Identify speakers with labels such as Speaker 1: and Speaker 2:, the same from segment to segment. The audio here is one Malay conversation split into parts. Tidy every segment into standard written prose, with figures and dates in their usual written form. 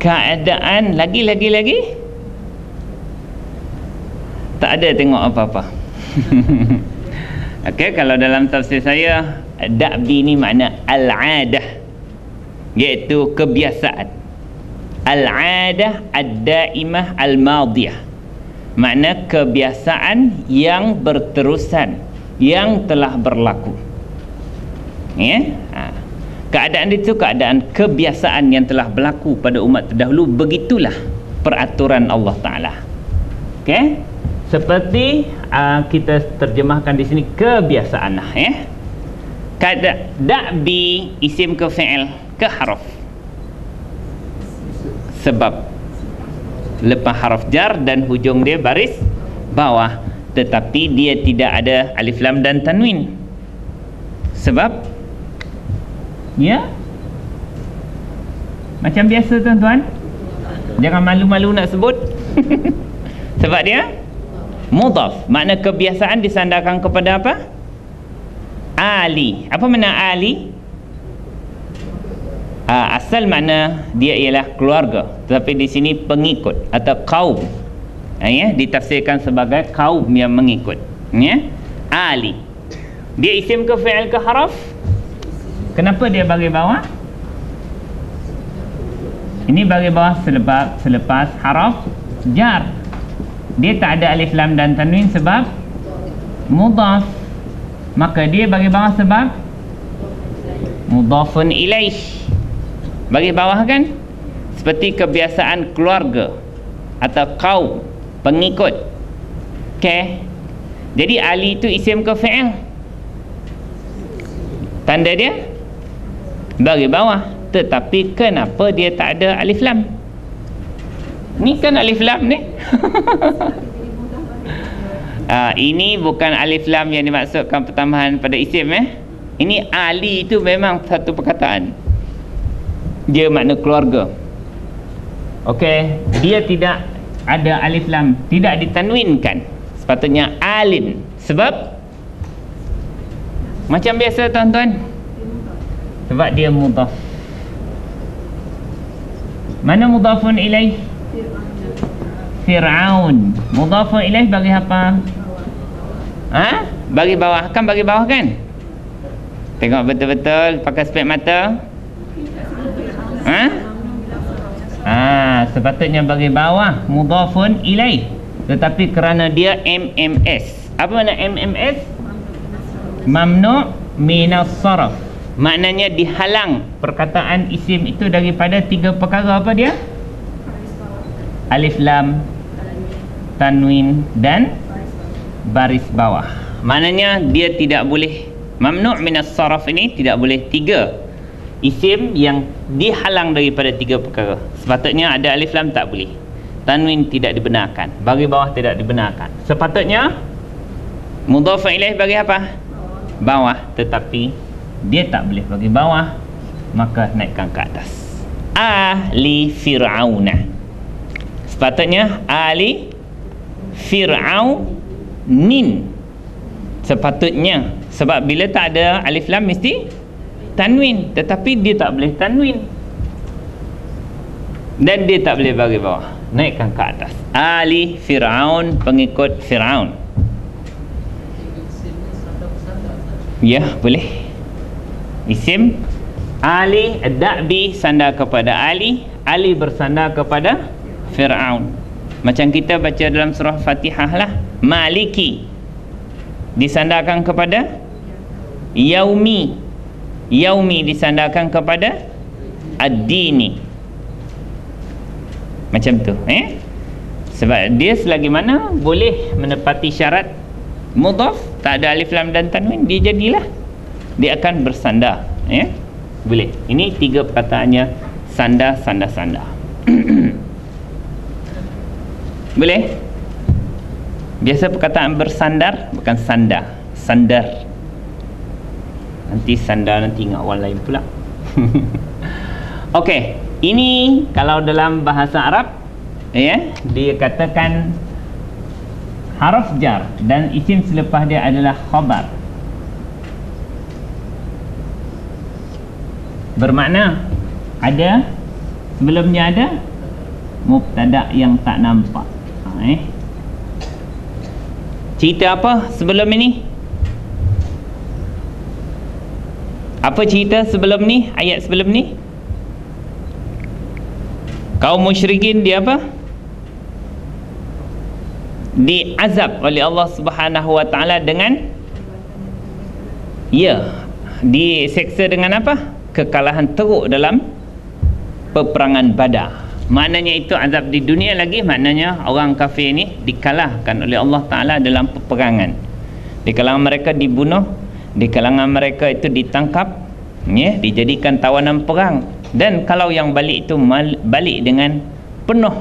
Speaker 1: keadaan lagi tak ada tengok apa-apa. Okey, kalau dalam tafsir saya, da'bi ni makna al-'adah, iaitu kebiasaan. Al-'adah ad-da'imah al-madiyah, makna kebiasaan yang berterusan, yang telah berlaku. Ya? Keadaan itu keadaan kebiasaan yang telah berlaku pada umat terdahulu. Begitulah peraturan Allah Ta'ala. Okey? Seperti kita terjemahkan di sini kebiasaan lah, ya. Da'bi isim ke fi'il ke harf? Sebab lepas harf jar dan hujung dia baris bawah, tetapi dia tidak ada alif lam dan tanwin. Sebab ya, macam biasa tuan-tuan, jangan malu-malu nak sebut. Sebab dia mudhaf, makna kebiasaan disandarkan kepada apa? Ali. Apa makna ali? Asal makna dia ialah keluarga, tetapi di sini pengikut atau kaum. Ya, ditafsirkan sebagai kaum yang mengikut. Ya, ali. Dia isim ke fi'il ke haraf? Kenapa dia bagi bawah? Ini bagi bawah selepas haraf jar. Dia tak ada alif lam dan tanwin sebab mudhaf. Maka dia bagi bawah sebab mudhafun ilaih. Bagi bawah kan? Seperti kebiasaan keluarga atau kaum, pengikut. Okey. Jadi ali itu isim ke fi'il? Tanda dia bagi bawah. Tetapi kenapa dia tak ada alif lam? Ni kan alif lam ni. Ini bukan alif lam yang dimaksudkan pertambahan pada isim. Ini ali itu memang satu perkataan. Dia makna keluarga. Okey, dia tidak ada alif lam, tidak ditanwinkan. Sepatutnya alin. Sebab macam biasa tuan-tuan, sebab dia mudhaf. Mana mudhafun ilaih? Fir'aun. Mudhafun ilaih bagi apa? Bagi bawah. Kan bagi bawah kan? Tengok betul-betul pakai spek mata. Sepatutnya bagi bawah mudhafun ilaih, tetapi kerana dia MMS. Apa makna MMS? Mamnu' minas sarf. Maknanya dihalang perkataan isim itu daripada tiga perkara. Apa dia? Alif lam, tanwin dan baris bawah. Maknanya dia tidak boleh, mamnu' minas sarf ini tidak boleh tiga isim yang dihalang daripada tiga perkara. Sepatutnya ada alif lam, tak boleh. Tanwin tidak dibenarkan, bagi bawah tidak dibenarkan. Sepatutnya mudhaf ilaih bagi apa? Bawah, tetapi dia tak boleh bagi bawah, maka naikkan ke atas. Ali Fir'auna. Sepatutnya Ali Fir'aunin. Sepatutnya, sebab bila tak ada alif lam mesti tanwin, tetapi dia tak boleh tanwin dan dia tak boleh bagi bawah, naikkan ke atas. Ali Fir'aun, pengikut Fir'aun. Ya, boleh. Isim Ali, Da'bi sandar kepada Ali, Ali bersandar kepada Fir'aun. Macam kita baca dalam surah Fatihah lah, Maliki disandarkan kepada Yaumi, Yaumi disandarkan kepada Ad-Dini. Macam tu, sebab dia selagi mana boleh menepati syarat mudhaf, tak ada alif lam dan tanwin, dia jadilah, dia akan bersandar. Boleh. Ini tiga perkataannya, sandar, sandar, sandar. Boleh. Biasa perkataan bersandar, bukan sandar, sandar. Nanti sandar, nanti ingat orang lain pula. Okey, ini kalau dalam bahasa Arab, dia katakan haraf jar dan isim selepas dia adalah khabar. Bermakna ada, sebelumnya ada, Mubtada yang tak nampak. Cerita apa sebelum ini? Apa cerita sebelum ni? Ayat sebelum ni? Kaum musyrikin dia apa? Diazab oleh Allah Subhanahu wa taala dengan diseksa dengan apa? Kekalahan teruk dalam peperangan Badar. Maknanya itu azab di dunia lagi, maknanya orang kafir ni dikalahkan oleh Allah Taala dalam peperangan. Di kalangan mereka dibunuh, di kalangan mereka itu ditangkap, dijadikan tawanan perang. Dan kalau yang balik itu balik dengan penuh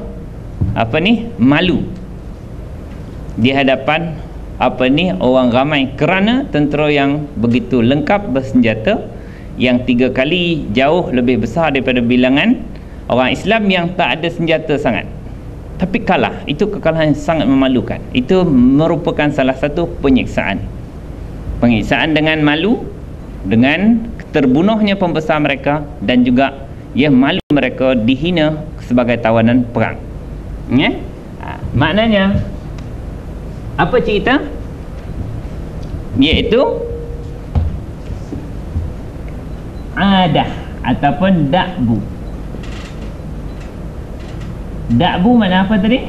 Speaker 1: malu di hadapan orang ramai, kerana tentera yang begitu lengkap bersenjata, yang 3 kali jauh lebih besar daripada bilangan orang Islam yang tak ada senjata sangat, tapi kalah. Itu kekalahan yang sangat memalukan. Itu merupakan salah satu penyiksaan dengan malu, dengan terbunuhnya pembesar mereka, dan juga malu mereka dihina sebagai tawanan perang. Maknanya apa cerita? Iaitu adah ataupun da'bu. Da'bu mana apa tadi?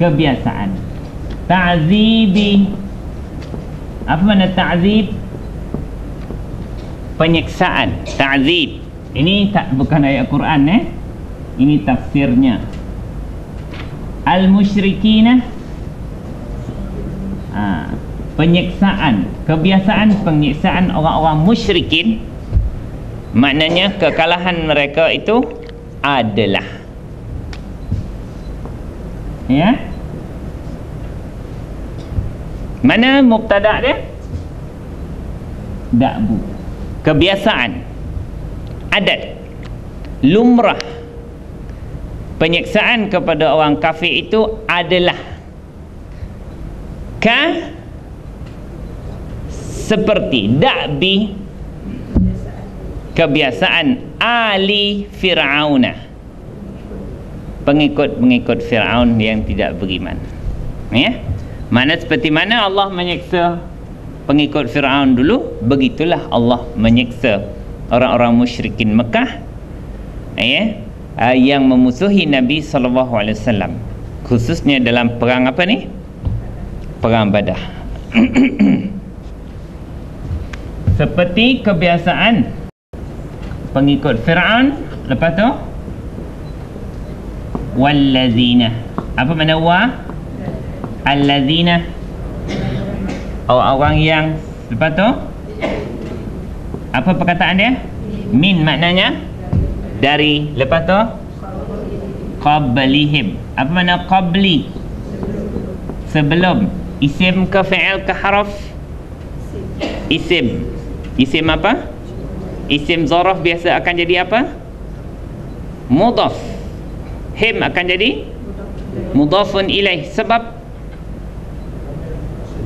Speaker 1: Kebiasaan. Ta'zibi. Apa makna ta'zib? Penyiksaan. Ta'zib. Ini bukan ayat Quran, ini tafsirnya. Al-musyrikina, penyiksaan, kebiasaan penyiksaan orang-orang musyrikin. Maknanya kekalahan mereka itu adalah mana mubtada dia? Da'bu. Kebiasaan, adat, lumrah penyiksaan kepada orang kafir itu adalah seperti da'bi, kebiasaan ali Fir'auna, pengikut Fir'aun yang tidak beriman. Mana seperti mana Allah menyiksa pengikut Fir'aun dulu, begitulah Allah menyiksa orang-orang musyrikin Mekah yang memusuhi Nabi SAW, khususnya dalam perang apa ni? Perang Badar. Seperti kebiasaan pengikut Fir'aun. Lepas tu wallazina. Apa makna wa? Allazina, orang-orang yang. Lepas tu apa perkataan dia? Min maknanya dari. Lepas tu qablihim. Apa makna qabli? Sebelum. Isim ke fi'il ke haraf? Isim. Isim apa? Isim zaraf biasa akan jadi apa? Mudhaf. Him akan jadi mudhafun ilaih, sebab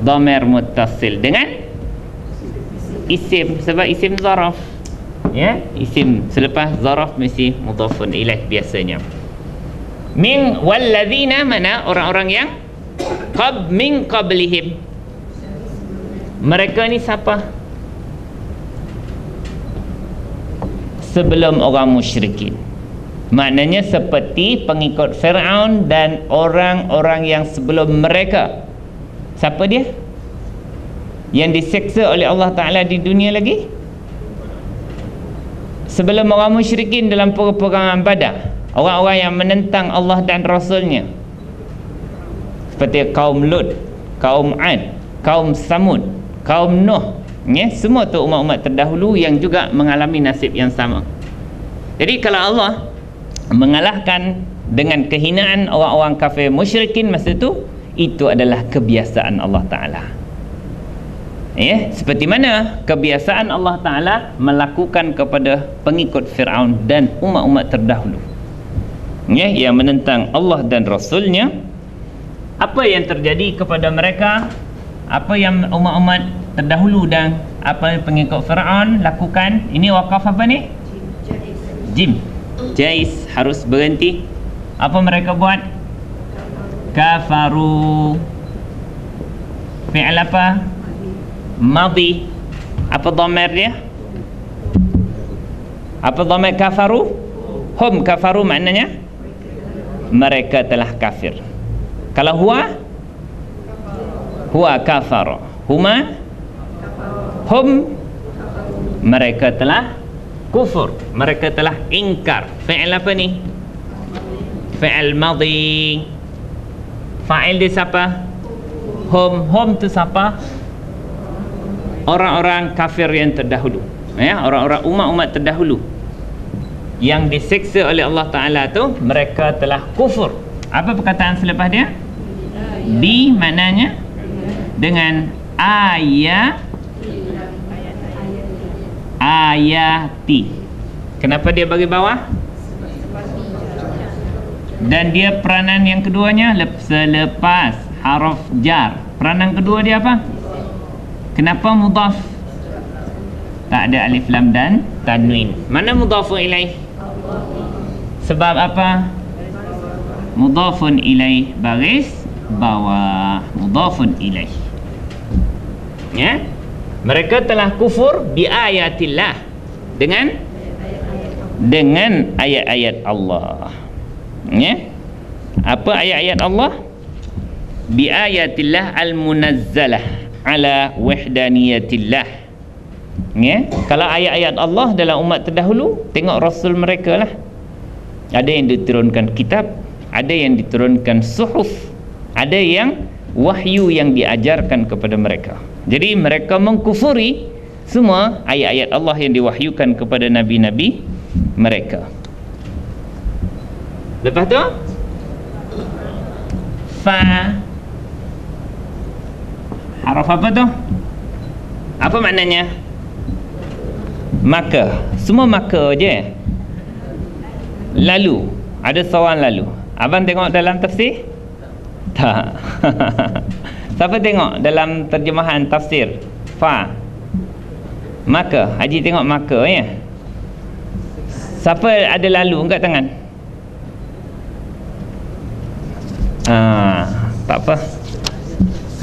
Speaker 1: dhamir muttasil dengan isim, sebab isim zaraf. Isim selepas zaraf mesti mudhafun ilaih biasanya. Min walladzina, mana orang-orang yang min qablihim. Mereka ni siapa? Sebelum orang musyrikin. Maknanya seperti pengikut Fir'aun dan orang-orang yang sebelum mereka. Siapa dia? Yang diseksa oleh Allah Ta'ala di dunia lagi? Sebelum orang musyrikin dalam peperangan Badar, orang-orang yang menentang Allah dan Rasulnya, seperti kaum Lut, kaum Ad, kaum Samud, kaum Nuh, semua tu umat-umat terdahulu yang juga mengalami nasib yang sama. Jadi kalau Allah mengalahkan dengan kehinaan orang-orang kafir musyrikin masa itu adalah kebiasaan Allah Ta'ala. Seperti mana kebiasaan Allah Ta'ala melakukan kepada pengikut Fir'aun dan umat-umat terdahulu yang menentang Allah dan Rasulnya. Apa yang terjadi kepada mereka, apa yang umat-umat terdahulu dan apa pengikut Fir'aun lakukan. Ini wakaf apa ni? Jim. Jais, harus berhenti. Apa mereka buat? Kafaru. Fi'il apa? Madhi. Apa dhamir dia? Apa dhamir kafaru? Hum kafaru maknanya mereka telah kafir. Kalau huwa kafara. Huma hum mereka telah kufur, mereka telah ingkar. Fi'il apa ni? Fi'il madhi. Fa'il dia siapa? Hum tu siapa? Orang-orang kafir yang terdahulu, ya, orang-orang umat-umat terdahulu yang disiksa oleh Allah Ta'ala tu, mereka telah kufur. Apa perkataan selepas dia? Di maknanya dengan ayati. Kenapa dia bagi bawah? Dan dia peranan yang keduanya selepas haraf jar. Peranan kedua dia apa? Kenapa mudhaf? Tak ada alif lam dan tanwin. Mana mudhafun ilaih? Sebab apa? Mudhafun ilaih baris bawah. Mudhafun ilaih. Ya? Mereka telah kufur bi ayatillah, dengan ayat-ayat Allah. Ya? Apa ayat-ayat Allah? Bi ayatillah al-munazzalah ala wahdaniyatillah. Ya? Kalau ayat-ayat Allah dalam umat terdahulu, tengok rasul mereka lah. Ada yang diturunkan kitab, ada yang diturunkan suhuf, ada yang wahyu yang diajarkan kepada mereka. Jadi mereka mengkufuri semua ayat-ayat Allah yang diwahyukan kepada nabi-nabi mereka. Lepas tu fa, haraf apa tu? Apa maknanya? Maka. Semua maka je. Lalu. Ada soalan lalu. Abang tengok dalam tafsir? Tak. Siapa tengok dalam terjemahan tafsir? Fa. Maka. Haji tengok maka ya. Siapa ada lalu angkat tangan? Tak apa.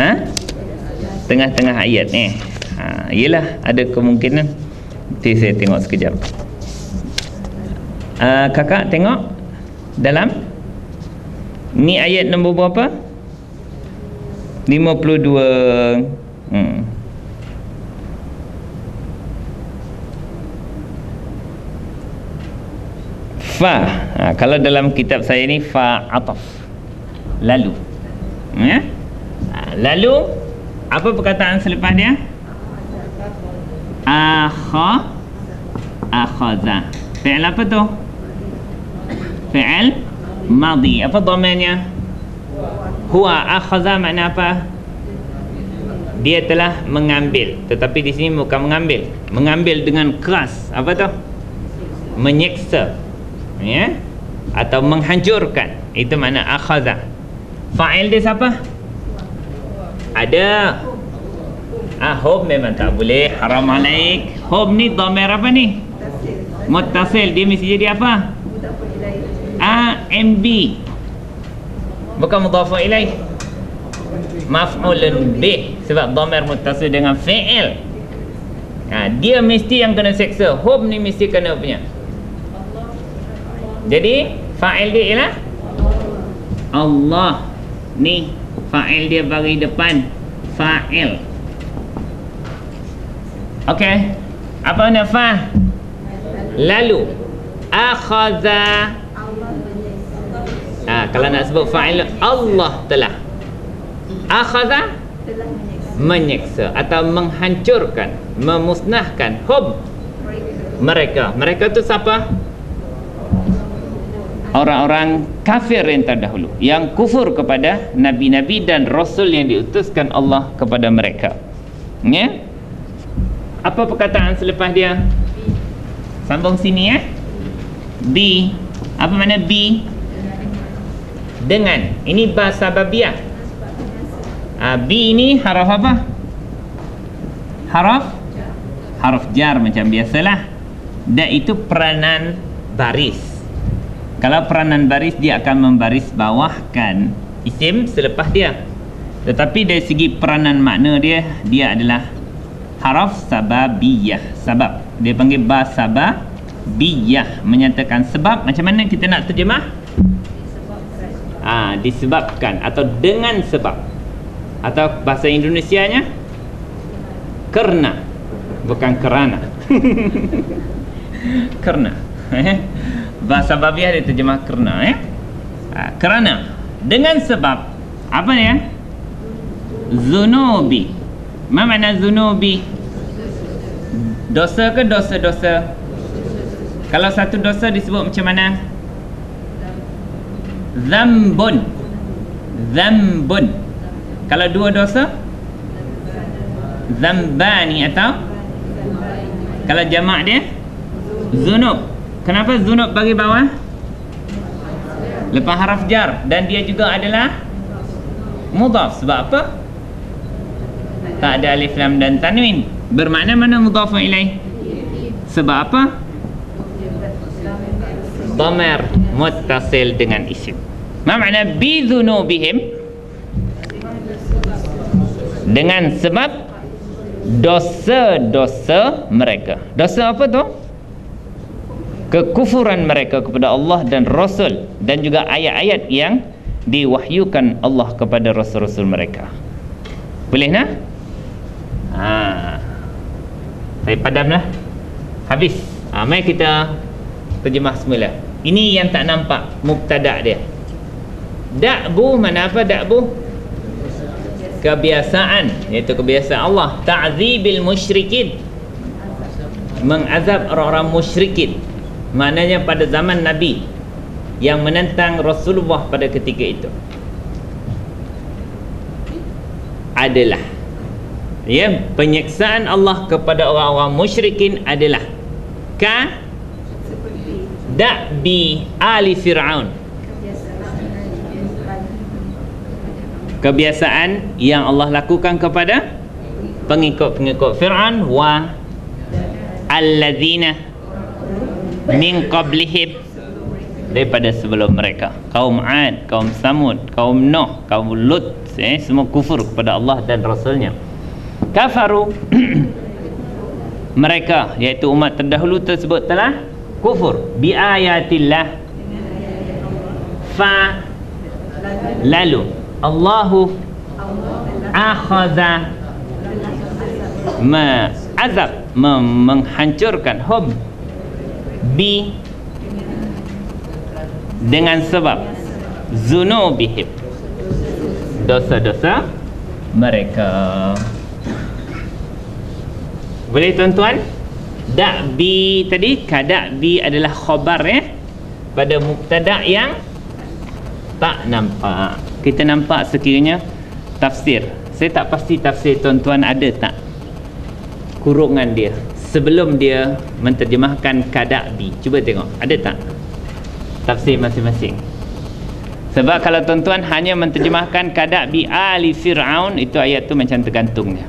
Speaker 1: Ha? Tengah-tengah ayat ni. Yelah, ada kemungkinan. Nanti saya tengok sekejap. Kakak tengok dalam ni ayat nombor berapa? 52. Fa. Kalau dalam kitab saya ni fa ataf, lalu. Ya? Lalu apa perkataan selepas dia? Akhaza. Fi'il apa tu? Fi'il madhi. Apa dhamirnya? Huwa. Akhaza makna apa? Dia telah mengambil. Tetapi di sini bukan mengambil. Mengambil dengan keras. Apa tu? Menyeksa. Ya? Atau menghancurkan. Itu makna akhaza. Fa'il dia siapa? Ada. Hum memang tak boleh. Haram alaik. Hum ni dhamir apa ni? Muttasil. Dia mesti jadi apa? AMB. Bukan mudhafun ilaih. Maf'ulun bih. Sebab dhamir muttasil dengan fi'il. Dia mesti yang kena seksa. Hum ni mesti kena punya. Jadi fa'il dia ialah Allah. Ni fa'il dia bagi depan fa'il. Okey. Apa makna fa? Lalu. Akhadha. Kalau nak sebut fa'il, Allah telah. Akhadha, menyeksa atau menghancurkan, memusnahkan. Hum, mereka. Mereka tu siapa? Orang-orang kafir yang terdahulu, yang kufur kepada nabi-nabi dan rasul yang diutuskan Allah kepada mereka. Ya? Apa perkataan selepas dia? Sambung sini ya. Bi. Apa makna bi? Dengan. Ini ba sababiyah. Bi ini haraf apa? Haraf jar macam biasalah. Dan itu peranan baris. Kalau peranan baris, dia akan membaris bawahkan isim selepas dia. Tetapi dari segi peranan makna dia, dia adalah haraf sababiyah. Sabab, dia panggil ba sababiyah, menyatakan sebab. Macam mana kita nak terjemah? Disebabkan atau dengan sebab, atau bahasa Indonesianya kerana, bukan kerana. Kerana. Bahasa sababiyah dia terjemah kerana, kerana, dengan sebab apa dia? Zunubi. Apa makna zunubi? Dosa ke dosa-dosa? Kalau satu dosa disebut macam mana? Zambun. Zambun. Kalau dua dosa? Zambani. Atau kalau jamak dia? Zunub. Kenapa zunub bagi bawah? Lepas haraf jar. Dan dia juga adalah mudhaf. Sebab apa? Tak ada alif lam dan tanwin. Bermakna mana mudhafun ilaih? Sebab apa? Dhamir muttasil dengan isim. Apa makna bi dhunubihim? Dengan sebab dosa-dosa mereka. Dosa apa tu? Kekufuran mereka kepada Allah dan Rasul, dan juga ayat-ayat yang diwahyukan Allah kepada Rasul-Rasul mereka. Boleh nak? Saya padamlah. Habis. Mari kita terjemah semula. Ini yang tak nampak mubtada dia. Da'bu, mana apa da'bu? Kebiasaan, iaitu kebiasaan Allah. Ta'zibil musyrikin, mengazab orang-orang musyrikin. Maknanya pada zaman Nabi yang menentang Rasulullah pada ketika itu adalah, penyiksaan Allah kepada orang-orang musyrikin adalah da'bi ali Fir'aun, kebiasaan yang Allah lakukan kepada pengikut-pengikut Fir'aun, wa alladzina min qablihim, daripada sebelum mereka, kaum Ad, kaum Samud, kaum Nuh, kaum Lut, semua kufur kepada Allah dan Rasulnya. Kafaru mereka, iaitu umat terdahulu tersebut, telah kufur bi ayatillah, fa lalu Allahu akhadha azab, menghancurkan hum bi, dengan sebab zunubihim, dosa-dosa mereka. Boleh tuan-tuan? Da'bi tadi, kada'bi adalah khabar pada mubtada yang tak nampak. Kita nampak sekiranya tafsir. Saya tak pasti tafsir tuan-tuan ada tak kurungan dia sebelum dia menterjemahkan kada'bi. Cuba tengok, ada tak tafsir masing-masing? Sebab kalau tuan-tuan hanya menterjemahkan kada'bi ali Fir'aun, itu ayat tu macam tergantung dia.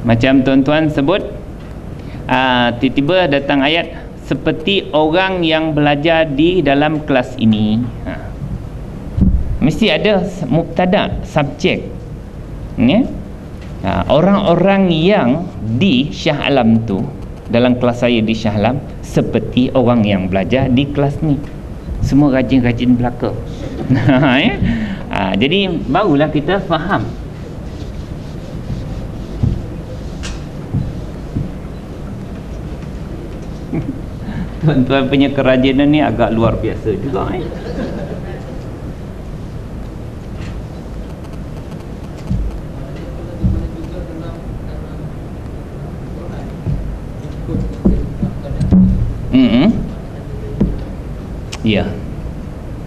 Speaker 1: Macam tuan-tuan sebut, tiba-tiba datang ayat seperti orang yang belajar di dalam kelas ini. Mesti ada mubtada, subjek. Orang-orang yang di Shah Alam tu, dalam kelas saya di Shah Alam, seperti orang yang belajar di kelas ni. Semua rajin-rajin belaka. Jadi barulah kita faham. Tuan-tuan punya kerajinan ni agak luar biasa juga. Ya.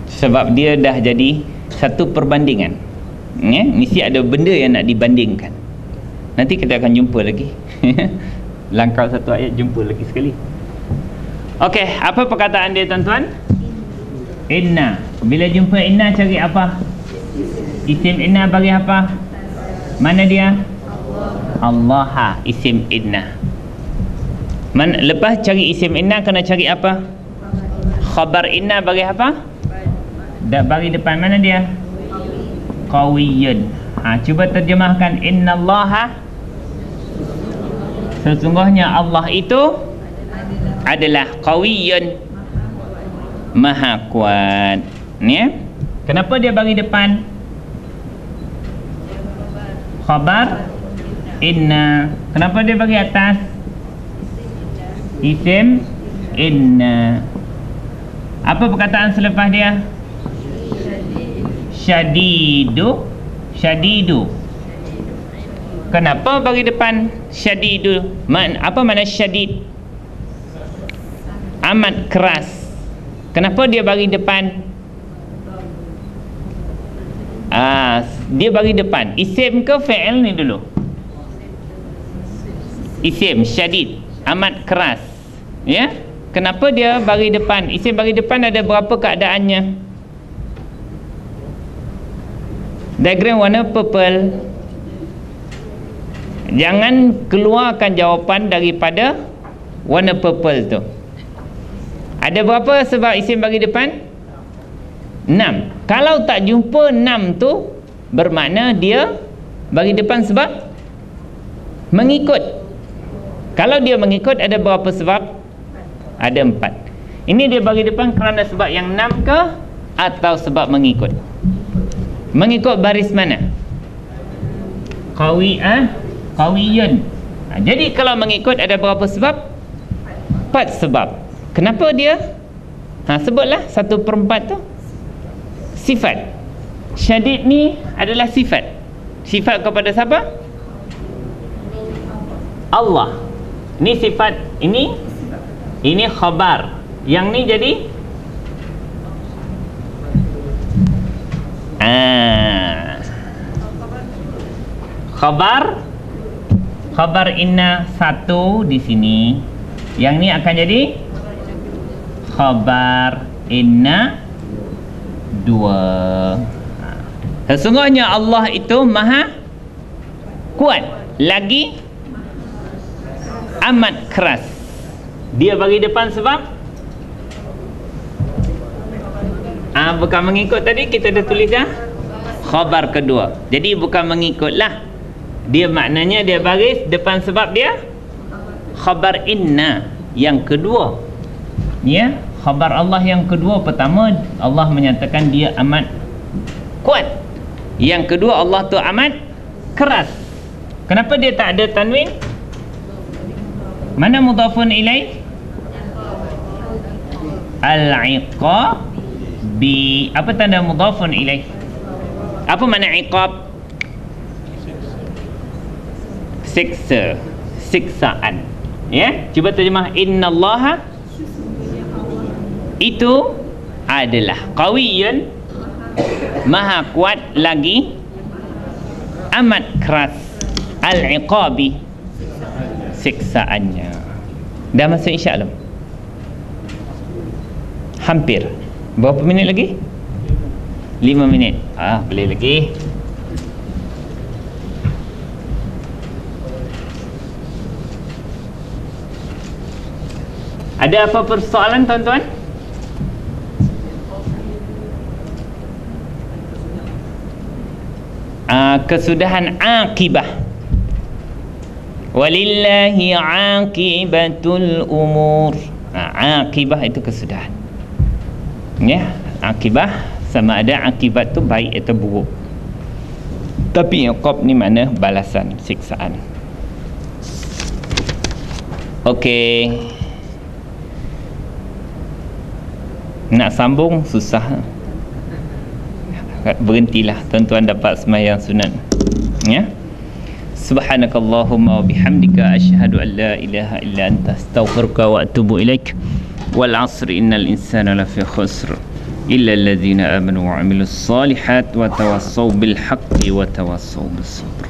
Speaker 1: Sebab dia dah jadi satu perbandingan. Mesti ada benda yang nak dibandingkan. Nanti kita akan jumpa lagi. Langkah satu ayat jumpa lagi sekali. Okey, apa perkataan dia tuan-tuan? Inna. Bila jumpa inna cari apa? Isim inna bagi apa? Mana dia? Allah. Isim inna. Lepas cari isim inna kena cari apa? Khabar inna bagi apa? Dah bagi depan mana dia? Qawiyyun. Cuba terjemahkan innallaha, sesungguhnya Allah itu adalah qawiyyun, maha kuat. Ya. Kenapa dia bagi depan khabar inna? Kenapa dia bagi atas isim inna? Apa perkataan selepas dia? Syadidu. Syadidu. Kenapa bagi depan syadidu? Apa makna syadid? Amat keras. Kenapa dia bagi depan? Dia bagi depan isim ke fi'il ni dulu? Isim, syadid, amat keras. Ya? Kenapa dia bagi depan? Isim bagi depan ada berapa keadaannya? Diagram warna purple. Jangan keluarkan jawapan daripada warna purple tu. Ada berapa sebab isim bagi depan? 6. Kalau tak jumpa 6 tu, bermakna dia bagi depan sebab mengikut. Kalau dia mengikut, ada berapa sebab? Ada 4. Ini dia bagi depan kerana sebab yang 6 ke atau sebab mengikut? Mengikut baris mana? Qawiyyun. Jadi kalau mengikut ada berapa sebab? 4 sebab. Kenapa dia? Sebutlah 1/4 tu. Sifat. Syadid ni adalah sifat. Sifat kepada siapa? Allah. Ini sifat. Ini khabar. Yang ni jadi khabar inna 1 di sini. Yang ni akan jadi khabar inna 2. Sesungguhnya Allah itu maha kuat, lagi amat keras. Dia bagi depan sebab bukan mengikut. Tadi kita dah tulis khabar kedua. Jadi bukan mengikutlah. Dia maknanya dia bagi depan sebab dia khabar inna yang kedua. Ya, khabar Allah yang kedua. Pertama, Allah menyatakan dia amat kuat. Yang kedua, Allah tu amat keras. Kenapa dia tak ada tanwin? Mana mudhafun ilaih? Al-iqabi. Apa tanda mudhafun ilaih? Apa makna iqab? Siksa, siksaan. Ya, cuba terjemah innallaha itu adalah qawiyyun, maha kuat, lagi amat keras. Al-iqabi, siksaannya. Dah masuk insya-Allah. Hampir. Berapa minit lagi? 5 minit. Boleh lagi. Ada apa persoalan tuan-tuan? Kesudahan akibah. Walillahi aqibatul umur. Akibah itu kesudahan. Ya, akibah sama ada akibat tu baik atau buruk. Tapi iqab ni mana balasan, siksaan. Okey. Nak sambung susah. Berhentilah tuan-tuan dapat sembahyang sunat. Ya. Subhanakallahumma wa bihamdika asyhadu an la ilaha illa anta astaghfiruka wa atubu ilaik. Wal 'asri innal insana lafi khusr illa alladhina amanu wa 'amilus solihat wa tawassaw bil haqqi wa tawassaw bis sabr.